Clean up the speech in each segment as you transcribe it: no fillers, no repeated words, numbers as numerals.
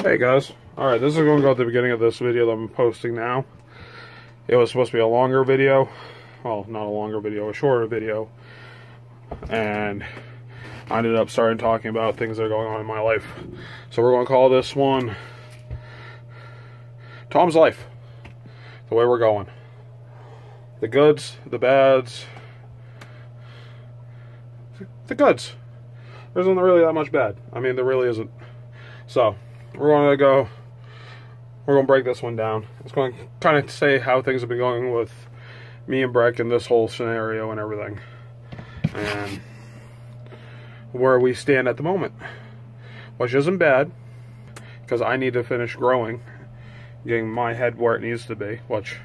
Hey guys, alright, this is going to go at the beginning of this video that I'm posting now. It was supposed to be a longer video. Well, not a longer video, a shorter video. And I ended up starting talking about things that are going on in my life. So we're going to call this one Tom's Life. The way we're going. The goods, the bads. The goods. There isn't really that much bad. I mean, there really isn't. So, we're going to break this one down. It's going to kind of say how things have been going with me and Breck in this whole scenario and everything. And where we stand at the moment. Which isn't bad, because I need to finish growing, getting my head where it needs to be, which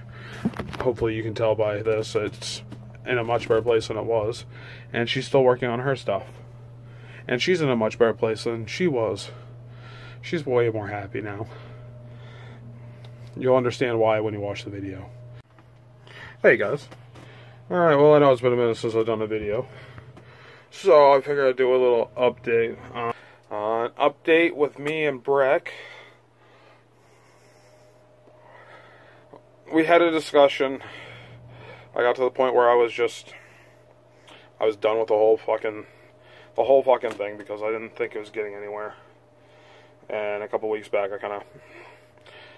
hopefully you can tell by this, it's in a much better place than it was. And she's still working on her stuff. And she's in a much better place than she was. She's way more happy now. You'll understand why when you watch the video. Hey guys. Alright, well I know it's been a minute since I've done a video. So I figured I'd do a little update. An update with me and Breck. We had a discussion. I got to the point where I was done with the whole fucking thing because I didn't think it was getting anywhere. And a couple weeks back I kind of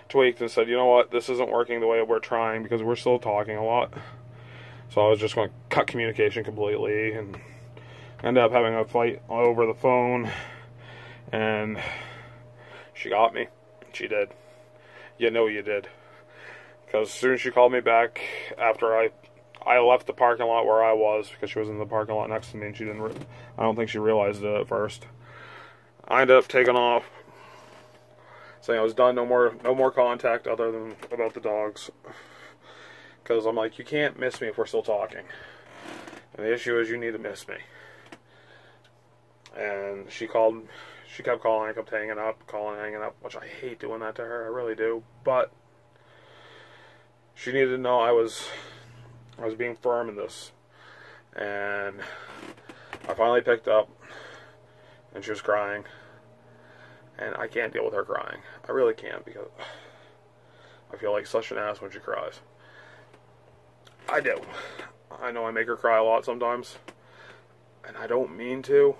tweaked and said, you know what, this isn't working the way we're trying because we're still talking a lot. So I was just going to cut communication completely and ended up having a fight over the phone. And she got me. She did. You know you did. Because as soon as she called me back after I left the parking lot where I was, because she was in the parking lot next to me and she didn't, I don't think she realized it at first. I ended up taking off, saying I was done, no more contact other than about the dogs. Because I'm like, you can't miss me if we're still talking. And the issue is you need to miss me. And she kept calling, I kept hanging up, which I hate doing that to her, I really do. But she needed to know I was being firm in this. And I finally picked up, and she was crying. And I can't deal with her crying. I really can't, because I feel like such an ass when she cries. I do. I know I make her cry a lot sometimes. And I don't mean to.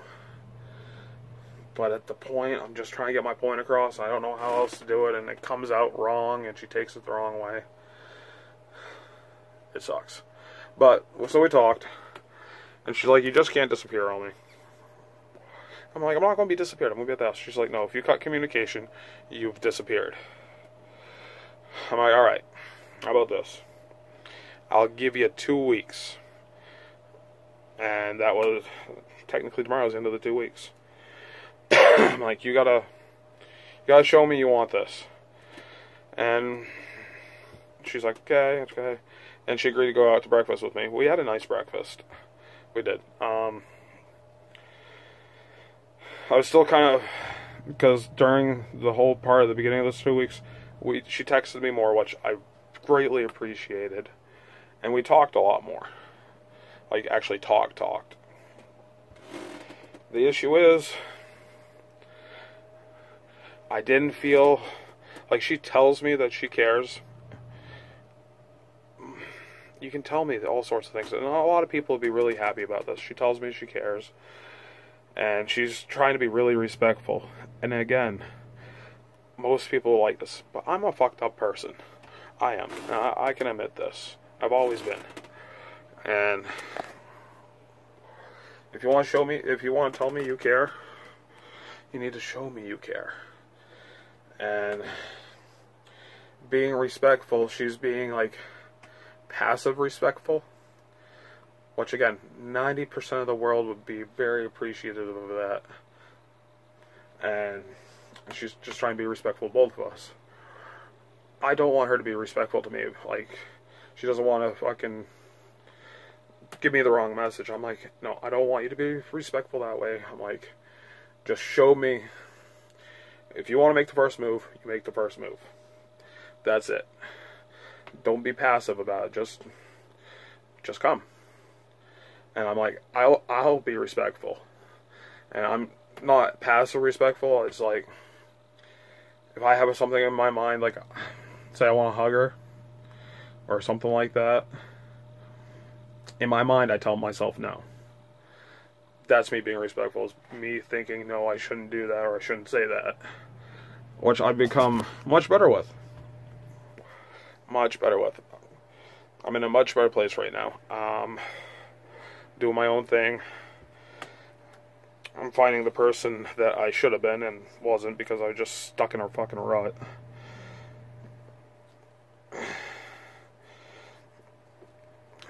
But at the point, I'm just trying to get my point across. I don't know how else to do it, and it comes out wrong, and she takes it the wrong way. It sucks. But, so we talked. And she's like, you just can't disappear on me. I'm like, I'm not going to be disappeared. I'm going to be at the house. She's like, no, if you cut communication, you've disappeared. I'm like, alright. How about this? I'll give you 2 weeks. And that was, technically tomorrow's the end of the 2 weeks. I'm like, you gotta show me you want this. And she's like, okay. And she agreed to go out to breakfast with me. We had a nice breakfast. We did. I was still kind of, because during the whole part of the beginning of those 2 weeks, she texted me more, which I greatly appreciated. And we talked a lot more. Like, actually talked. The issue is, I didn't feel, like, she tells me that she cares. You can tell me all sorts of things, and a lot of people would be really happy about this. She tells me she cares. And she's trying to be really respectful. And again, most people like this. But I'm a fucked up person. I am. I can admit this. I've always been. And if you want to show me, if you want to tell me you care, you need to show me you care. And being respectful, she's being like passive respectful. Which, again, 90% of the world would be very appreciative of that. And she's just trying to be respectful of both of us. I don't want her to be respectful to me. Like, she doesn't want to fucking give me the wrong message. I'm like, no, I don't want you to be respectful that way. I'm like, just show me. If you want to make the first move, you make the first move. That's it. Don't be passive about it. Just come. And I'm like, I'll be respectful. And I'm not passive respectful. It's like, if I have something in my mind, like, say I want to hug her, or something like that, in my mind, I tell myself no. That's me being respectful. It's me thinking, no, I shouldn't do that, or I shouldn't say that. Which I've become much better with. Much better with. I'm in a much better place right now. Doing my own thing. I'm finding the person that I should have been and wasn't because I was just stuck in a fucking rut.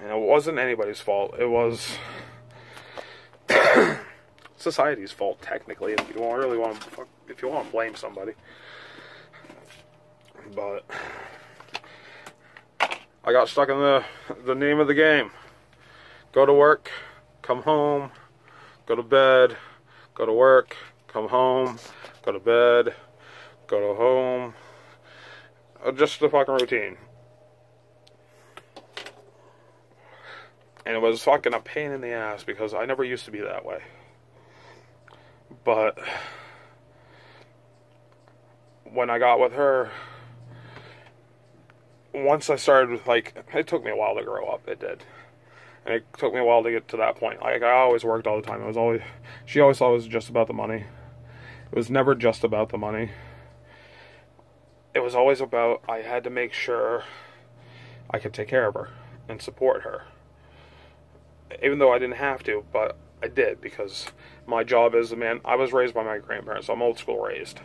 And it wasn't anybody's fault. It was society's fault, technically, if you don't really want to, if you want to blame somebody. But I got stuck in the name of the game. Go to work, come home, go to bed, go to work, come home, go to bed, go to home. Just the fucking routine. And it was fucking a pain in the ass because I never used to be that way. But when I got with her, once I started, like, it took me a while to grow up. It did. And it took me a while to get to that point. Like, I always worked all the time. She always thought it was just about the money. It was never just about the money. It was always about, I had to make sure I could take care of her and support her. Even though I didn't have to, but I did, because my job as a man, I was raised by my grandparents, so I'm old school raised.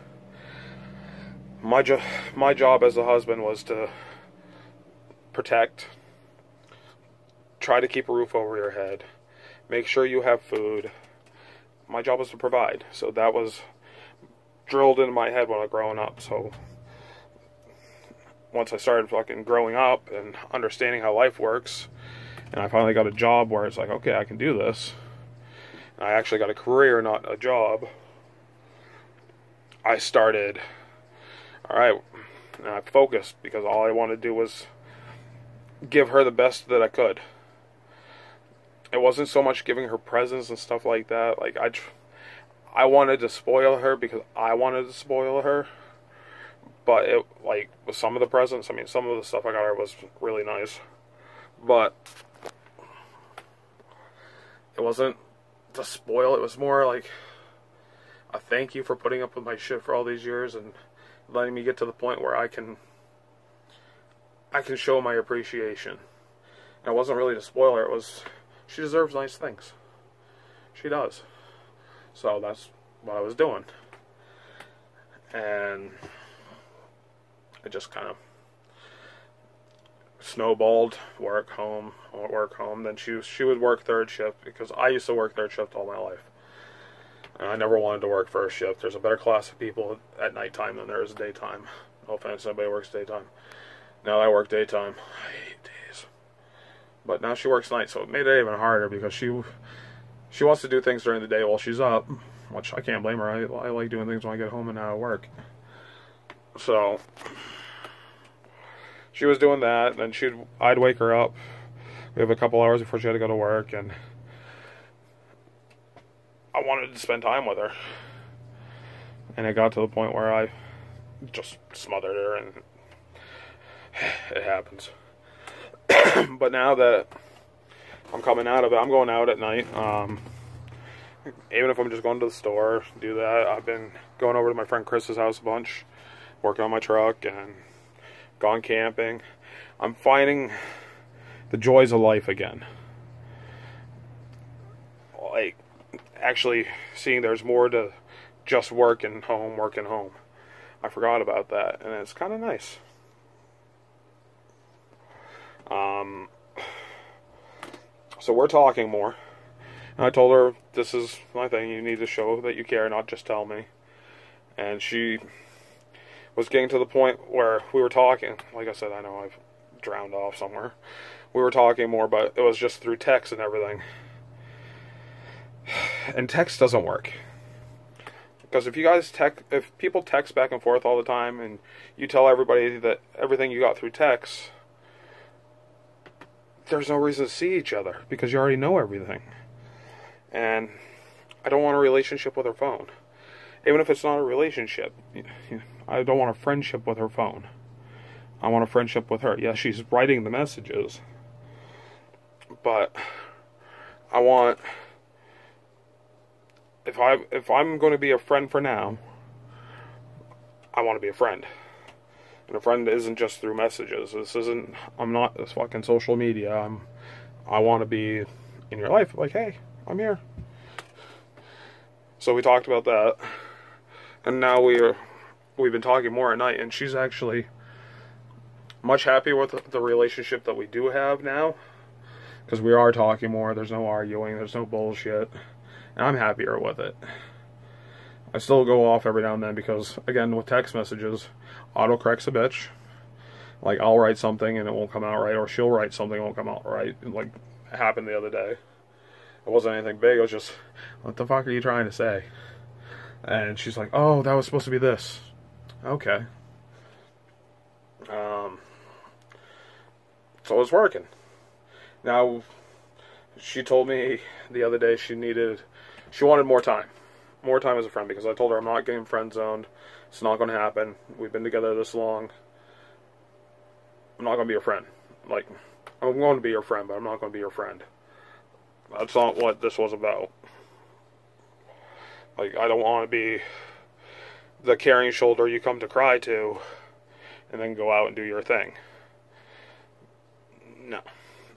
My job as a husband was to protect, try to keep a roof over your head, make sure you have food. My job was to provide, so that was drilled into my head when I was growing up. So once I started fucking growing up and understanding how life works, and I finally got a job where it's like, okay, I can do this. And I actually got a career, not a job. I started, alright, and I focused, because all I wanted to do was give her the best that I could. It wasn't so much giving her presents and stuff like that. Like, I wanted to spoil her because I wanted to spoil her. But it, like, with some of the presents, I mean, some of the stuff I got her was really nice. But it wasn't to spoil. It was more like a thank you for putting up with my shit for all these years and letting me get to the point where I can show my appreciation. And it wasn't really to spoil her. It was, she deserves nice things. She does. So that's what I was doing. And it just kind of snowballed. Work, home. Then she would work third shift, because I used to work third shift all my life. And I never wanted to work first shift. There's a better class of people at nighttime than there is daytime. No offense, nobody works daytime. Now I work daytime. I hate days. But now she works night, so it made it even harder, because she wants to do things during the day while she's up, which I can't blame her. I like doing things when I get home and out of work. So she was doing that, and then I'd wake her up. We have a couple hours before she had to go to work, and I wanted to spend time with her. And it got to the point where I just smothered her, and it happens. But now that I'm coming out of it, I'm going out at night. Even if I'm just going to the store, do that. I've been going over to my friend Chris's house a bunch, working on my truck, and gone camping. I'm finding the joys of life again. Like, actually seeing there's more to just work and home. I forgot about that, and it's kind of nice. So we're talking more. And I told her, this is my thing, you need to show that you care, not just tell me. And she was getting to the point where we were talking. Like I said, I know I've drowned off somewhere. We were talking more, but it was just through text and everything. And text doesn't work. Because if people text back and forth all the time, and you tell everybody that everything you got through text, there's no reason to see each other, because you already know everything. And I don't want a relationship with her phone. Even if it's not a relationship. I don't want a friendship with her phone. I want a friendship with her. Yeah, she's writing the messages. But I want... If I'm going to be a friend for now, I want to be a friend. And a friend isn't just through messages. I'm not this fucking social media. I want to be in your life. Like, hey, I'm here. So we talked about that. And now we've been talking more at night, and she's actually much happier with the relationship that we do have now. Because we are talking more, there's no arguing, there's no bullshit. And I'm happier with it. I still go off every now and then because, again, with text messages, autocorrect's a bitch. Like, I'll write something and it won't come out right, or she'll write something and it won't come out right. Like, it happened the other day. It wasn't anything big, it was just, what the fuck are you trying to say? And she's like, oh, that was supposed to be this. Okay. So it's working. Now, she told me the other day she wanted more time. More time as a friend, because I told her I'm not getting friend zoned. It's not going to happen. We've been together this long. I'm not going to be your friend. Like, I'm going to be your friend, but I'm not going to be your friend. That's not what this was about. Like, I don't want to be the caring shoulder you come to cry to and then go out and do your thing. No.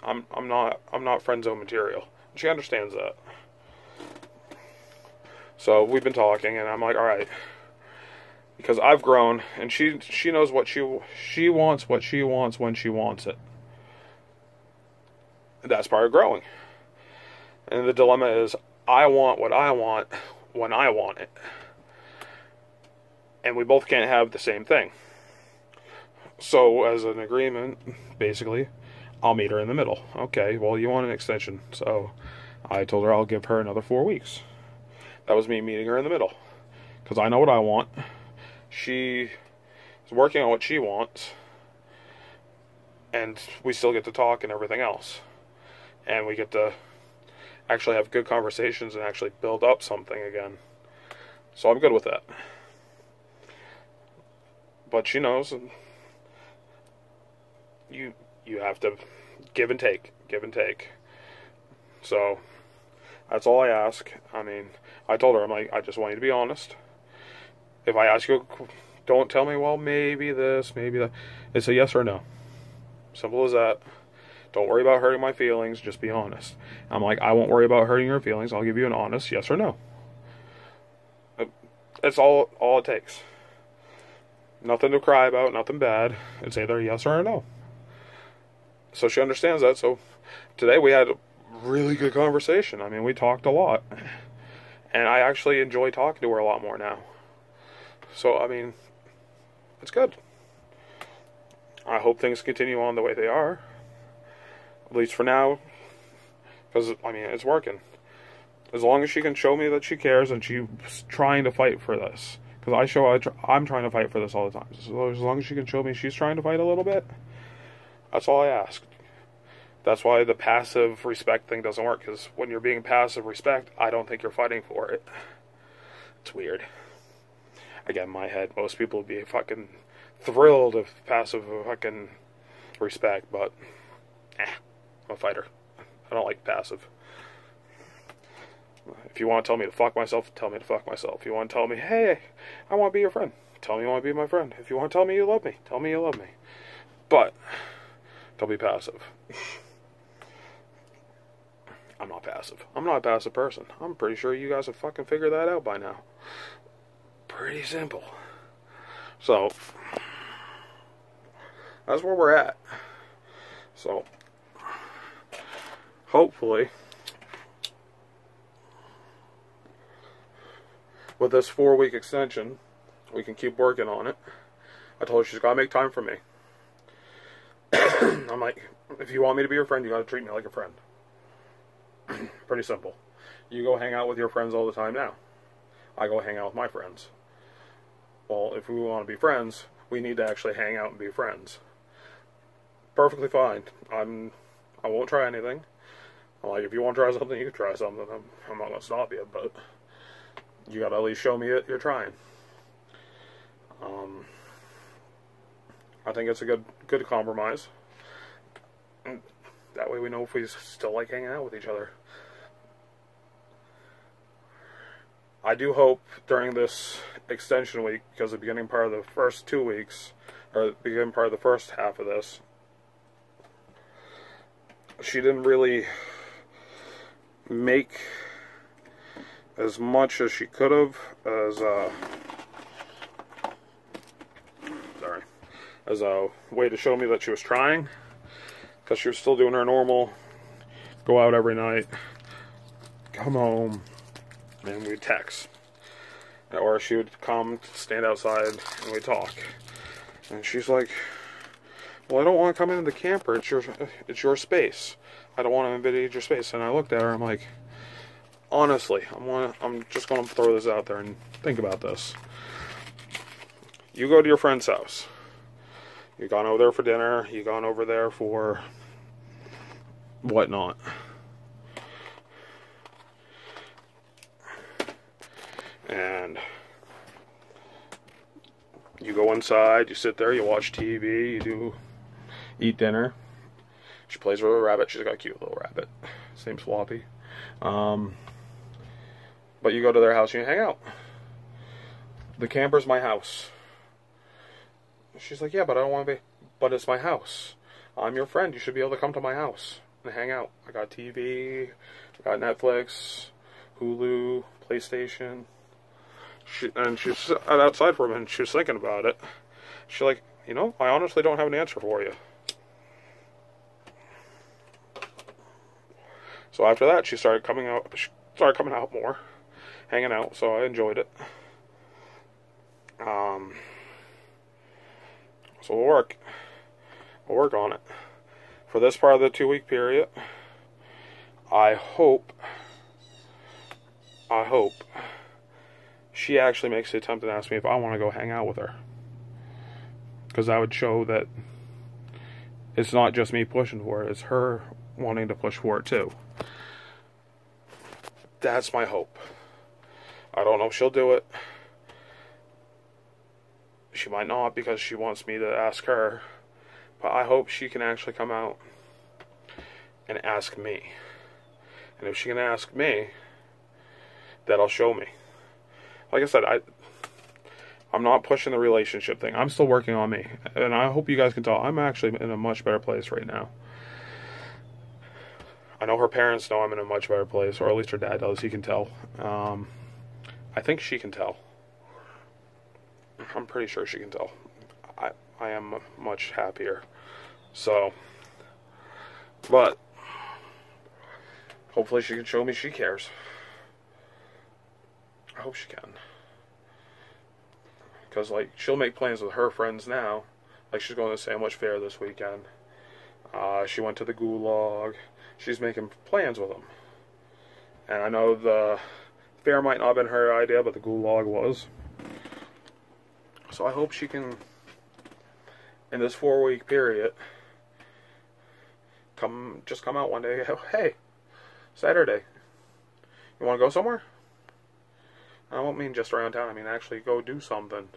I'm not friend zone material. She understands that. So we've been talking, and I'm like, all right, because I've grown, and she knows what she wants, what she wants when she wants it. That's part of growing. And the dilemma is, I want what I want when I want it, and we both can't have the same thing. So as an agreement, basically, I'll meet her in the middle. Okay, well, you want an extension, so I told her I'll give her another 4 weeks. That was me meeting her in the middle. Because I know what I want. She is working on what she wants. And we still get to talk and everything else. And we get to actually have good conversations and actually build up something again. So I'm good with that. But she knows. And you have to give and take. Give and take. So that's all I ask. I mean, I told her, I'm like, I just want you to be honest. If I ask you, don't tell me, well, maybe this, maybe that. It's a yes or no. Simple as that. Don't worry about hurting my feelings. Just be honest. I'm like, I won't worry about hurting your feelings. I'll give you an honest yes or no. That's all it takes. Nothing to cry about, nothing bad. It's either a yes or a no. So she understands that. So today we had a really good conversation. I mean, we talked a lot. And I actually enjoy talking to her a lot more now. So, I mean, it's good. I hope things continue on the way they are. At least for now. Because, I mean, it's working. As long as she can show me that she cares and she's trying to fight for this. Because I'm trying to fight for this all the time. So as long as she can show me she's trying to fight a little bit, that's all I ask. That's why the passive respect thing doesn't work. Because when you're being passive respect, I don't think you're fighting for it. It's weird. Again, in my head, most people would be fucking thrilled of passive fucking respect, but I'm a fighter. I don't like passive. If you want to tell me to fuck myself, tell me to fuck myself. If you want to tell me, hey, I want to be your friend, tell me you want to be my friend. If you want to tell me you love me, tell me you love me. But don't be passive. I'm not passive. I'm not a passive person. I'm pretty sure you guys have fucking figured that out by now. Pretty simple. So, that's where we're at. So, hopefully, with this 4-week extension, we can keep working on it. I told her she's got to make time for me. I'm like, if you want me to be your friend, you got to treat me like a friend. Pretty simple. You go hang out with your friends all the time now. I go hang out with my friends. Well, if we want to be friends, we need to actually hang out and be friends. Perfectly fine. I won't try anything. I'm like, if you want to try something, you can try something. I'm not going to stop you, but you gotta at least show me it, you're trying. I think it's a good compromise. And that way we know if we still like hanging out with each other. I do hope during this extension week, because the beginning part of the first 2 weeks, or the beginning part of the first half of this, she didn't really make as much as she could have as a way to show me that she was trying, because she was still doing her normal go out every night, come home, and we'd text, or she would come stand outside and we'd talk. And she's like, well, I don't want to come into the camper, it's your space, I don't want to invade your space. And I looked at her, I'm like, honestly, I'm just going to throw this out there and think about this. You go to your friend's house. You've gone over there for dinner. You've gone over there for whatnot. And you go inside, you sit there, you watch TV, you eat dinner. She plays with a rabbit. She's got a cute little rabbit. His name's Floppy. But you go to their house and you hang out. The camper's my house. She's like, yeah, but I don't want to be. But it's my house. I'm your friend. You should be able to come to my house and hang out. I got TV, I got Netflix, Hulu, PlayStation. And she was outside for a minute. She was thinking about it. She's like, you know, I honestly don't have an answer for you. So after that, she started coming out. She started coming out more, hanging out. So I enjoyed it. So we'll work on it. For this part of the 2-week period, I hope she actually makes the attempt and asks me if I want to go hang out with her. Because that would show that it's not just me pushing for it, it's her wanting to push for it too. That's my hope. I don't know if she'll do it. She might not, because she wants me to ask her. But I hope she can actually come out and ask me. And if she can ask me, that'll show me. Like I said, I'm not pushing the relationship thing. I'm still working on me. And I hope you guys can tell I'm actually in a much better place right now. I know her parents know I'm in a much better place, or at least her dad does. He can tell. I think she can tell. I'm pretty sure she can tell. I am much happier. So, but hopefully she can show me she cares. I hope she can. Because, like, she'll make plans with her friends now. Like, she's going to the Sandwich Fair this weekend. She went to the Gulag. She's making plans with them. And I know the fair might not have been her idea, but the Gulag was. So I hope she can, in this 4-week period, come out one day and go, hey, Saturday, you want to go somewhere? I won't mean just around town. I mean actually go do something.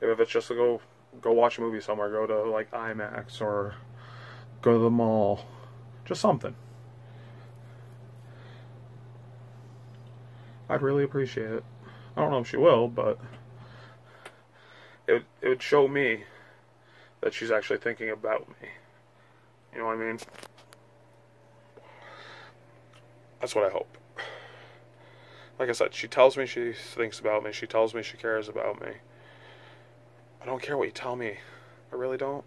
If it's just to go watch a movie somewhere, go to like IMAX or go to the mall, just something. I'd really appreciate it. I don't know if she will, but it would show me that she's actually thinking about me. You know what I mean? That's what I hope. Like I said, she tells me she thinks about me. She tells me she cares about me. I don't care what you tell me. I really don't.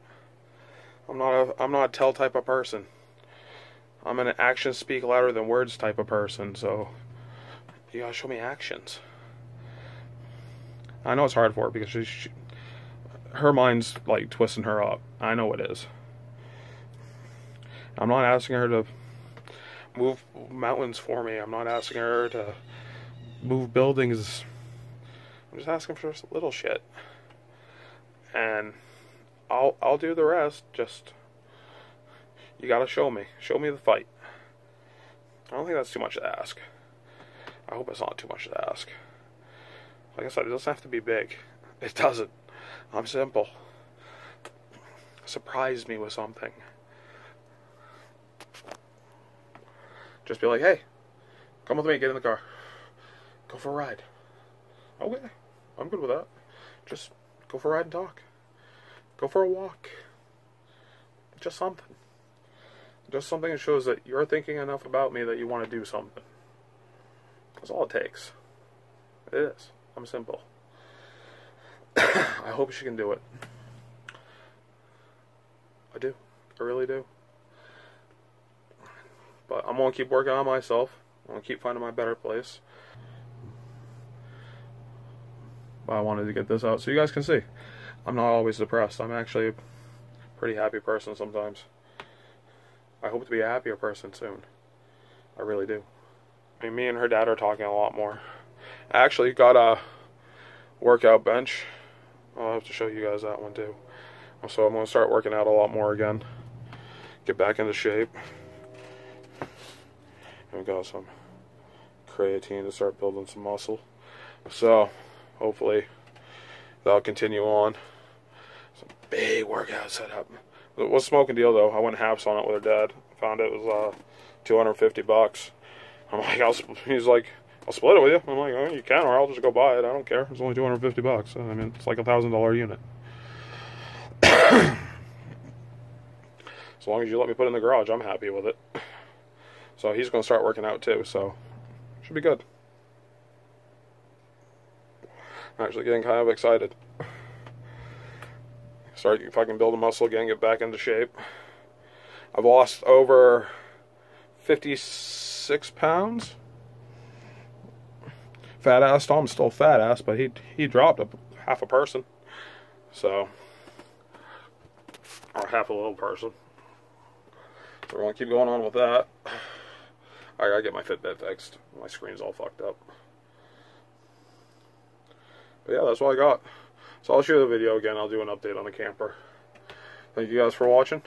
I'm not a tell type of person. I'm an actions speak louder than words type of person, so you gotta show me actions. I know it's hard for her because her mind's like twisting her up. I know it is. I'm not asking her to move mountains for me. I'm not asking her to move buildings. I'm just asking for little shit. And I'll do the rest. Just, you gotta show me. Show me the fight. I don't think that's too much to ask. I hope it's not too much to ask. Like I said, it doesn't have to be big. It doesn't. I'm simple. Surprise me with something. Just be like, hey, come with me, get in the car. Go for a ride. Okay, I'm good with that. Just go for a ride and talk. Go for a walk. Just something. Just something that shows that you're thinking enough about me that you want to do something. That's all it takes. It is. I'm simple. I hope she can do it. I do. I really do. But I'm going to keep working on myself. I'm going to keep finding my better place. But I wanted to get this out so you guys can see. I'm not always depressed. I'm actually a pretty happy person sometimes. I hope to be a happier person soon. I really do. I mean, me and her dad are talking a lot more. I actually got a workout bench. I'll have to show you guys that one too. So I'm going to start working out a lot more again. Get back into shape. And we got some creatine to start building some muscle. So hopefully that'll continue on. Some big workout setup. It was a smoking deal though. I went halves on it with her dad. Found it was $250. I'm like, he's like, I'll split it with you. I'm like, oh, you can, or I'll just go buy it. I don't care. It's only $250. I mean, it's like $1,000 unit. As long as you let me put it in the garage, I'm happy with it. So he's going to start working out too, so should be good. I'm actually getting kind of excited. Start fucking building muscle again, get back into shape. I've lost over 56 pounds. Fat ass Tom's still fat ass, but he dropped half a person. So, or half a little person. So we're gonna keep going on with that. I gotta get my Fitbit fixed. My screen's all fucked up. But yeah, that's what I got. So I'll show you the video again. I'll do an update on the camper. Thank you guys for watching.